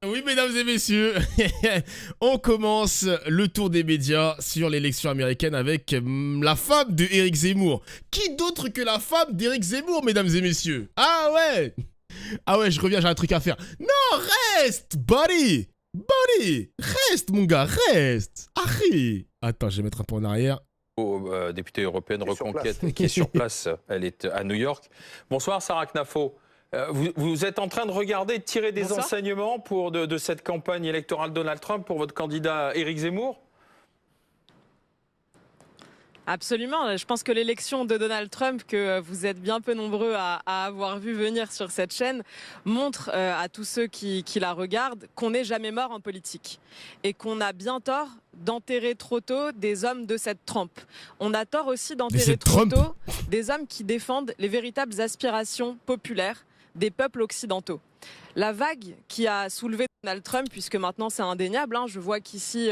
Oui, mesdames et messieurs, on commence le tour des médias sur l'élection américaine avec la femme de Éric Zemmour. Qui d'autre que la femme d'Éric Zemmour, mesdames et messieurs? Ah ouais! Ah ouais, je reviens, j'ai un truc à faire. Non, reste, buddy! Buddy! Reste, mon gars, reste! Harry! Attends, je vais mettre un peu en arrière. Députée européenne Reconquête, qui est sur place. Elle est à New York. Bonsoir, Sarah Knafo. Vous êtes en train de regarder, de tirer des enseignements de cette campagne électorale Donald Trump pour votre candidat Éric Zemmour? Absolument. Je pense que l'élection de Donald Trump, que vous êtes bien peu nombreux à avoir vu venir sur cette chaîne, montre à tous ceux qui la regardent qu'on n'est jamais mort en politique et qu'on a bien tort d'enterrer trop tôt des hommes de cette trempe. On a tort aussi d'enterrer trop tôt des hommes qui défendent les véritables aspirations populaires des peuples occidentaux. La vague qui a soulevé Donald Trump, puisque maintenant c'est indéniable, je vois qu'ici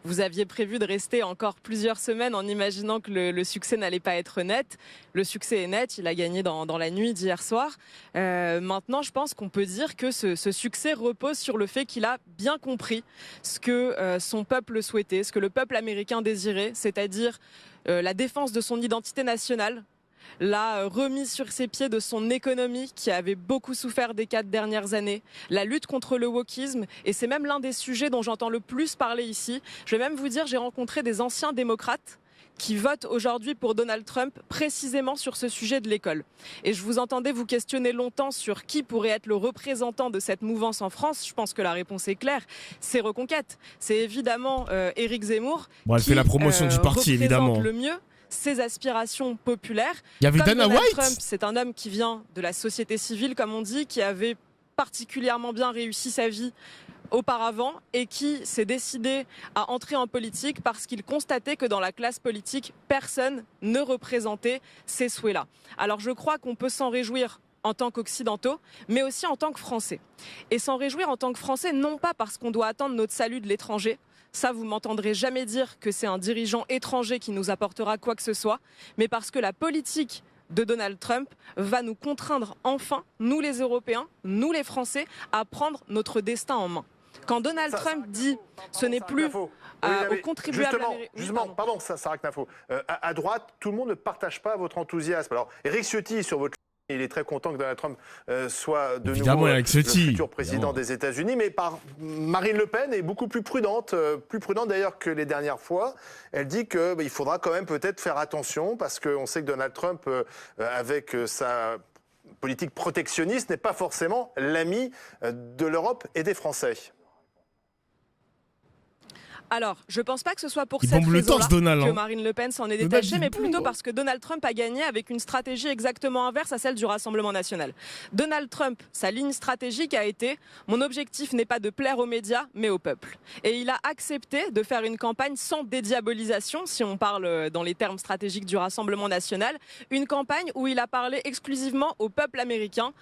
vous aviez prévu de rester encore plusieurs semaines en imaginant que le succès n'allait pas être net. Le succès est net, il a gagné dans la nuit d'hier soir. Maintenant, je pense qu'on peut dire que ce succès repose sur le fait qu'il a bien compris ce que son peuple souhaitait, ce que le peuple américain désirait, c'est-à-dire la défense de son identité nationale, la remise sur ses pieds de son économie qui avait beaucoup souffert des 4 dernières années, la lutte contre le wokisme, et c'est même l'un des sujets dont j'entends le plus parler ici. Je vais même vous dire, j'ai rencontré des anciens démocrates qui votent aujourd'hui pour Donald Trump précisément sur ce sujet de l'école. Et je vous entendais vous questionner longtemps sur qui pourrait être le représentant de cette mouvance en France. Je pense que la réponse est claire, c'est Reconquête. C'est évidemment Éric Zemmour Elle fait la promotion du parti, évidemment. Le mieux ses aspirations populaires. Il y avait Dana White. Trump, c'est un homme qui vient de la société civile, comme on dit, qui avait particulièrement bien réussi sa vie auparavant et qui s'est décidé à entrer en politique parce qu'il constatait que dans la classe politique, personne ne représentait ces souhaits-là. Alors je crois qu'on peut s'en réjouir en tant qu'Occidentaux, mais aussi en tant que Français. Et s'en réjouir en tant que Français, non pas parce qu'on doit attendre notre salut de l'étranger. Ça, vous m'entendrez jamais dire que c'est un dirigeant étranger qui nous apportera quoi que ce soit, mais parce que la politique de Donald Trump va nous contraindre enfin, nous les Européens, nous les Français, à prendre notre destin en main. Quand Donald Trump dit ce n'est plus aux contribuables Justement, pardon, Sarah Knafo. À droite, tout le monde ne partage pas votre enthousiasme. Alors, Éric Ciotti, sur votre il est très content que Donald Trump soit de nouveau le futur président des États-Unis, mais Marine Le Pen est beaucoup plus prudente d'ailleurs que les dernières fois. Elle dit qu'il faudra quand même peut-être faire attention parce qu'on sait que Donald Trump, avec sa politique protectionniste, n'est pas forcément l'ami de l'Europe et des Français. Alors, je ne pense pas que ce soit pour cette raison-là que Marine Le Pen s'en est détachée, mais plutôt parce que Donald Trump a gagné avec une stratégie exactement inverse à celle du Rassemblement national. Donald Trump, sa ligne stratégique a été « Mon objectif n'est pas de plaire aux médias, mais au peuple ». Et il a accepté de faire une campagne sans dédiabolisation, si on parle dans les termes stratégiques du Rassemblement national, une campagne où il a parlé exclusivement au peuple américain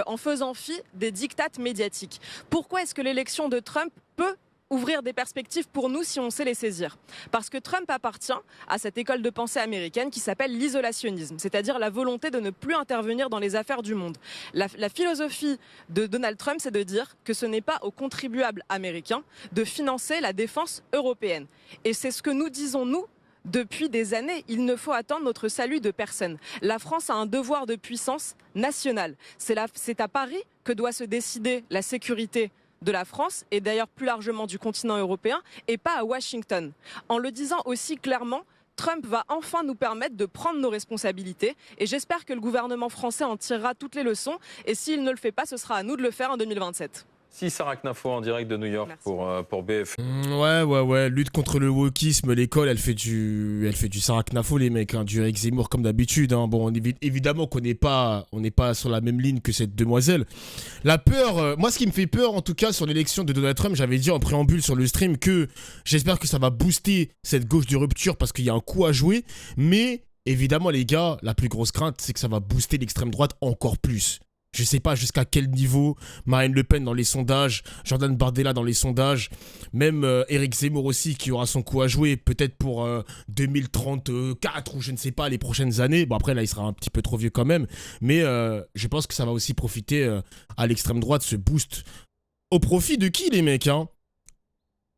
en faisant fi des diktats médiatiques. Pourquoi est-ce que l'élection de Trump peut ouvrir des perspectives pour nous si on sait les saisir? Parce que Trump appartient à cette école de pensée américaine qui s'appelle l'isolationnisme, c'est-à-dire la volonté de ne plus intervenir dans les affaires du monde. La philosophie de Donald Trump, c'est de dire que ce n'est pas aux contribuables américains de financer la défense européenne. Et c'est ce que nous disons, nous, depuis des années. Il ne faut attendre notre salut de personne. La France a un devoir de puissance nationale. C'est à Paris que doit se décider la sécurité de la France et d'ailleurs plus largement du continent européen et pas à Washington. En le disant aussi clairement, Trump va enfin nous permettre de prendre nos responsabilités et j'espère que le gouvernement français en tirera toutes les leçons et s'il ne le fait pas, ce sera à nous de le faire en 2027. Si, Sarah Knafo en direct de New York pour BF. Ouais. Lutte contre le wokisme, l'école, elle fait du Sarah Knafo, les mecs, du Éric Zemmour comme d'habitude. Bon, évidemment qu'on n'est pas sur la même ligne que cette demoiselle. La peur, moi, ce qui me fait peur, en tout cas, sur l'élection de Donald Trump, j'avais dit en préambule sur le stream que j'espère que ça va booster cette gauche de rupture parce qu'il y a un coup à jouer. Mais évidemment, les gars, la plus grosse crainte, c'est que ça va booster l'extrême droite encore plus. Je sais pas jusqu'à quel niveau, Marine Le Pen dans les sondages, Jordan Bardella dans les sondages, même Éric Zemmour aussi qui aura son coup à jouer, peut-être pour 2034 ou je ne sais pas, les prochaines années. Bon après là il sera un petit peu trop vieux quand même, mais je pense que ça va aussi profiter à l'extrême droite, ce boost Au profit de qui, les mecs, hein?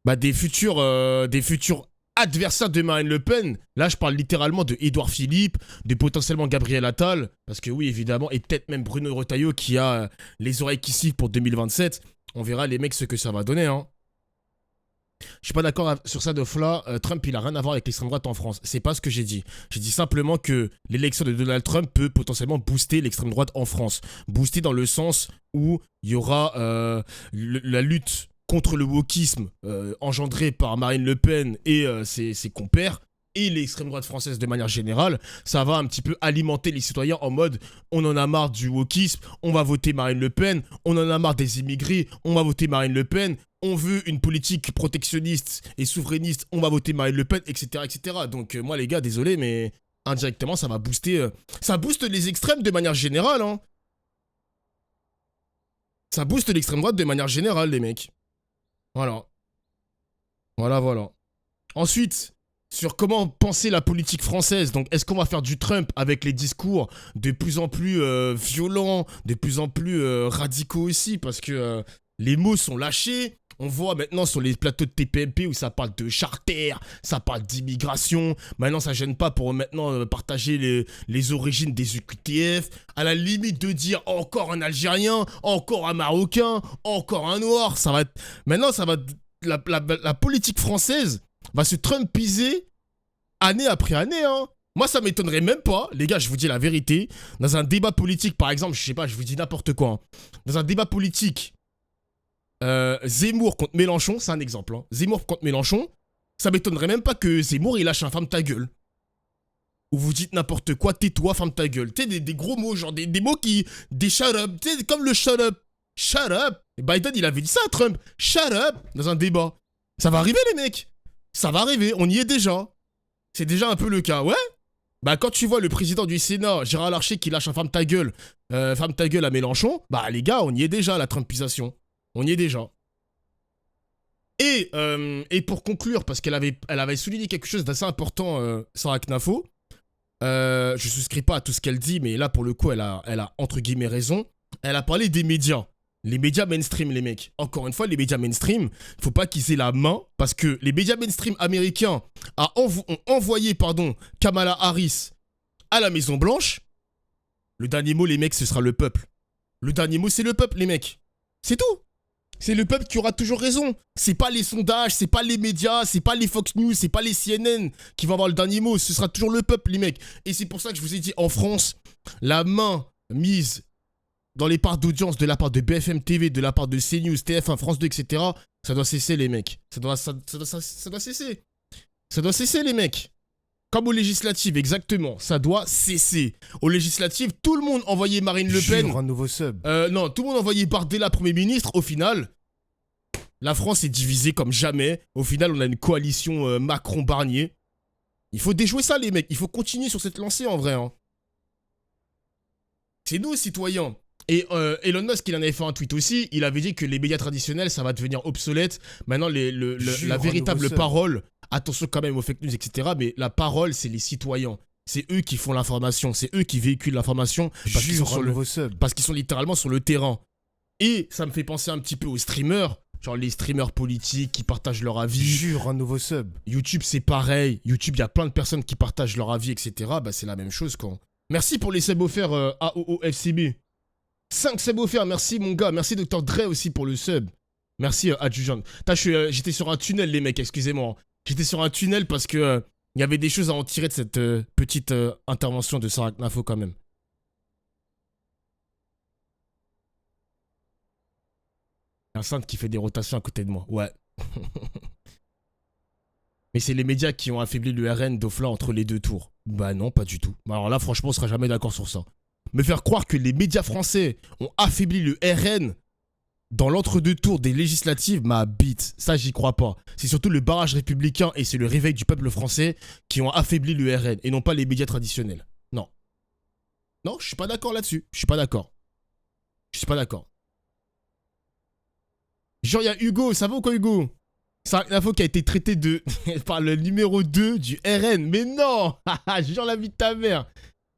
Bah, des futurs adversaires de Marine Le Pen. Là, je parle littéralement de Édouard Philippe, de potentiellement Gabriel Attal, parce que oui, évidemment, et peut-être même Bruno Retailleau qui a les oreilles qui sifflent pour 2027. On verra, les mecs, ce que ça va donner, hein. Je suis pas d'accord sur ça de Fla. Trump, il a rien à voir avec l'extrême droite en France. C'est pas ce que j'ai dit. J'ai dit simplement que l'élection de Donald Trump peut potentiellement booster l'extrême droite en France. Booster dans le sens où il y aura la lutte contre le wokisme engendré par Marine Le Pen et ses compères, et l'extrême droite française de manière générale. Ça va un petit peu alimenter les citoyens en mode on en a marre du wokisme, on va voter Marine Le Pen, on en a marre des immigrés, on va voter Marine Le Pen, on veut une politique protectionniste et souverainiste, on va voter Marine Le Pen, etc. etc. Donc moi les gars, désolé, mais indirectement ça va booster... ça booste les extrêmes de manière générale, hein. Ça booste l'extrême droite de manière générale, les mecs. Voilà. Voilà. Ensuite, sur comment penser la politique française. Donc, est-ce qu'on va faire du Trump avec les discours de plus en plus violents, de plus en plus radicaux aussi, parce que les mots sont lâchés. On voit maintenant sur les plateaux de TPMP où ça parle de charter, ça parle d'immigration. Maintenant, ça gêne pas pour maintenant partager les origines des UQTF. À la limite de dire encore un Algérien, encore un Marocain, encore un Noir. Ça va être... Maintenant, ça va... La politique française va se trumpiser année après année, hein. Moi, ça m'étonnerait même pas, les gars, je vous dis la vérité. Dans un débat politique, par exemple, je sais pas, je vous dis n'importe quoi, hein. Dans un débat politique, Zemmour contre Mélenchon, c'est un exemple, hein. Zemmour contre Mélenchon, ça m'étonnerait même pas que Zemmour, il lâche un ferme ta gueule. Ou vous dites n'importe quoi, tais-toi, ferme ta gueule. Tu sais, des gros mots, genre des mots qui... Des shut up, tu sais, comme le shut up. Shut up. Et Biden, il avait dit ça à Trump. Shut up, dans un débat. Ça va arriver, les mecs. Ça va arriver, on y est déjà. C'est déjà un peu le cas, ouais. Bah, quand tu vois le président du Sénat, Gérard Larcher, qui lâche un ferme ta gueule à Mélenchon, bah, les gars, on y est déjà, la Trumpisation. On y est déjà. Et pour conclure, parce qu'elle avait souligné quelque chose d'assez important, Sarah Knafo, je souscris pas à tout ce qu'elle dit, mais là, pour le coup, elle a entre guillemets raison. Elle a parlé des médias. Les médias mainstream, les mecs. Encore une fois, les médias mainstream, faut pas qu'ils aient la main, parce que les médias mainstream américains ont envoyé Kamala Harris à la Maison Blanche. Le dernier mot, les mecs, ce sera le peuple. Le dernier mot, c'est le peuple, les mecs. C'est tout. C'est le peuple qui aura toujours raison. C'est pas les sondages, c'est pas les médias, c'est pas les Fox News, c'est pas les CNN qui vont avoir le dernier mot. Ce sera toujours le peuple, les mecs. Et c'est pour ça que je vous ai dit, en France, la main mise dans les parts d'audience de la part de BFM TV, de la part de CNews, TF1, France 2, etc., ça doit cesser, les mecs. Ça doit cesser. Ça doit cesser, les mecs. Comme aux législatives, exactement. Ça doit cesser. Aux législatives, tout le monde envoyait Marine Le Pen. Un nouveau sub. Non, tout le monde envoyait Bardella Premier ministre. Au final, la France est divisée comme jamais. Au final, on a une coalition Macron-Barnier. Il faut déjouer ça, les mecs. Il faut continuer sur cette lancée, en vrai, hein. C'est nous, citoyens. Et Elon Musk, il en avait fait un tweet aussi. Il avait dit que les médias traditionnels, ça va devenir obsolète. Maintenant, la véritable parole, attention quand même aux fake news, etc. Mais la parole, c'est les citoyens. C'est eux qui font l'information. C'est eux qui véhiculent l'information. Parce qu'ils sont littéralement sur le terrain. Et ça me fait penser un petit peu aux streamers. Genre les streamers politiques qui partagent leur avis. Jure, un nouveau sub. YouTube, c'est pareil. YouTube, il y a plein de personnes qui partagent leur avis, etc. Bah, c'est la même chose, quoi. Merci pour les subs offerts AOOFCB. 5 subs offerts, merci mon gars. Merci Dr. Dre aussi pour le sub. Merci Adjudant. J'étais sur un tunnel, les mecs, excusez-moi. J'étais sur un tunnel parce que il y avait des choses à en tirer de cette petite intervention de Sarah Knafo quand même. Un sainte qui fait des rotations à côté de moi, ouais. Mais c'est les médias qui ont affaibli le RN d'Ofla entre les deux tours. Bah non, pas du tout. Alors là, franchement, on sera jamais d'accord sur ça. Me faire croire que les médias français ont affaibli le RN dans l'entre-deux tours des législatives, ma bite, ça j'y crois pas. C'est surtout le barrage républicain et c'est le réveil du peuple français qui ont affaibli le RN et non pas les médias traditionnels. Non. Non, je suis pas d'accord là-dessus. Je suis pas d'accord. Genre, il y a Hugo, ça va ou quoi Hugo? C'est l'info qui a été traité par le numéro 2 du RN. Mais non. Genre la vie de ta mère.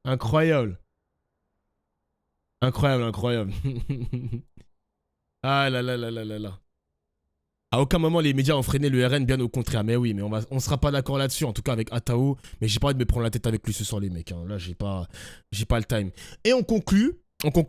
Incroyable. Ah là là là là là là. À aucun moment les médias ont freiné le RN, bien au contraire. Mais oui, mais on sera pas d'accord là-dessus, en tout cas avec Atao. Mais j'ai pas envie de me prendre la tête avec lui ce soir, les mecs. Hein. Là, j'ai pas le time. Et on conclut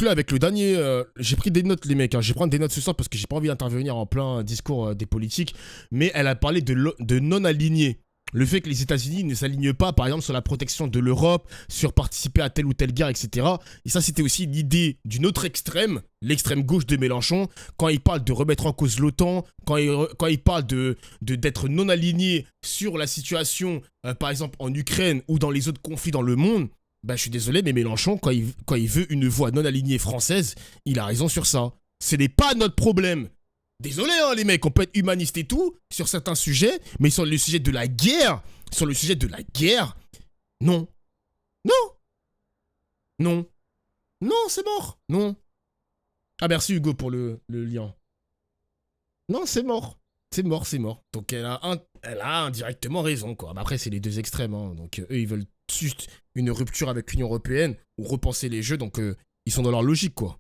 avec le dernier. J'ai pris des notes, les mecs. Hein. Je vais prendre des notes ce soir parce que j'ai pas envie d'intervenir en plein discours des politiques. Mais elle a parlé de non-alignés. Le fait que les États-Unis ne s'alignent pas, par exemple, sur la protection de l'Europe, sur participer à telle ou telle guerre, etc. Et ça, c'était aussi l'idée d'une autre extrême, l'extrême gauche de Mélenchon, quand il parle de remettre en cause l'OTAN, quand il parle d'être non aligné sur la situation, par exemple, en Ukraine ou dans les autres conflits dans le monde. Bah, je suis désolé, mais Mélenchon, quand il veut une voix non alignée française, il a raison sur ça. Ce n'est pas notre problème. Désolé, hein, les mecs, on peut être humaniste et tout, sur certains sujets, mais sur le sujet de la guerre, non. Non. Non. Non, c'est mort. Non. Ah, merci Hugo pour le lien. Non, c'est mort. C'est mort. Donc elle a indirectement raison, quoi. Mais après, c'est les deux extrêmes, hein. Donc eux, ils veulent juste une rupture avec l'Union Européenne ou repenser les jeux, donc ils sont dans leur logique, quoi.